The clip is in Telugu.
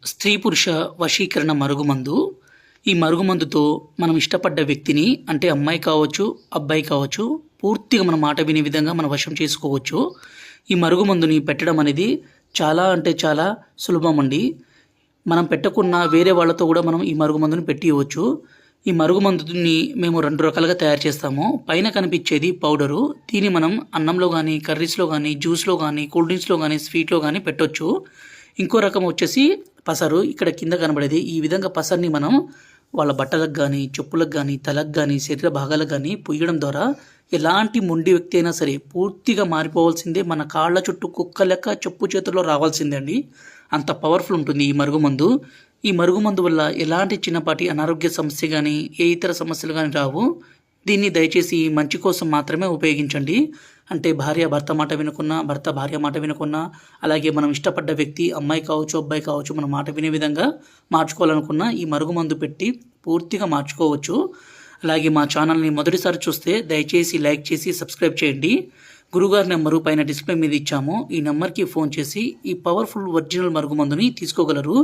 స్త్రీ పురుష వశీకరణ మరుగుమందు. ఈ మరుగుమందుతో మనం ఇష్టపడ్డ వ్యక్తిని అంటే అమ్మాయి కావచ్చు, అబ్బాయి కావచ్చు పూర్తిగా మన మాట వినే విధంగా మన వశం చేసుకోవచ్చు. ఈ మరుగుమందుని పెట్టడం అనేది చాలా అంటే చాలా సులభం అండి. మనం పెట్టకున్న వేరే వాళ్ళతో కూడా మనం ఈ మరుగుమందుని పెట్టియవచ్చు. ఈ మరుగుమందుని మేము 2 రకాలుగా తయారు చేస్తాము. పైన కనిపించేది పౌడరు. దీన్ని మనం అన్నంలో కానీ, కర్రీస్లో కానీ, జ్యూస్లో కానీ, కూల్ డ్రింక్స్లో కానీ, స్వీట్లో కానీ పెట్టొచ్చు. ఇంకో రకం వచ్చేసి పసరు. ఇక్కడ కింద కనబడేది ఈ విధంగా పసర్ని మనం వాళ్ళ బట్టలకు కానీ, చెప్పులకు కానీ, తలకు కానీ, శరీర భాగాలకు కానీ పొయ్యడం ద్వారా ఎలాంటి మొండి వ్యక్తి అయినా సరే పూర్తిగా మారిపోవాల్సిందే. మన కాళ్ళ చుట్టూ కుక్క లెక్క చెప్పు చేతుల్లో రావాల్సిందే అండి. అంత పవర్ఫుల్ ఉంటుంది ఈ మరుగుమందు. ఈ మరుగుమందు వల్ల ఎలాంటి చిన్నపాటి అనారోగ్య సమస్య కానీ, ఏ ఇతర సమస్యలు కానీ రావు. దీన్ని దయచేసి మంచి కోసం మాత్రమే ఉపయోగించండి. అంటే భార్య భర్త మాట వినకున్నా, భర్త భార్య మాట వినకున్నా, అలాగే మనం ఇష్టపడ్డ వ్యక్తి అమ్మాయి కావచ్చు, అబ్బాయి కావచ్చు మన మాట వినే విధంగా మార్చుకోవాలనుకున్నా ఈ మరుగుమందు పెట్టి పూర్తిగా మార్చుకోవచ్చు. అలాగే మా ఛానల్ని మొదటిసారి చూస్తే దయచేసి లైక్ చేసి సబ్స్క్రైబ్ చేయండి. గురుగారి నెంబరు పైన డిస్ప్లే మీద ఇచ్చాము. ఈ నెంబర్కి ఫోన్ చేసి ఈ పవర్ఫుల్ ఒరిజినల్ మరుగుమందుని తీసుకోగలరు.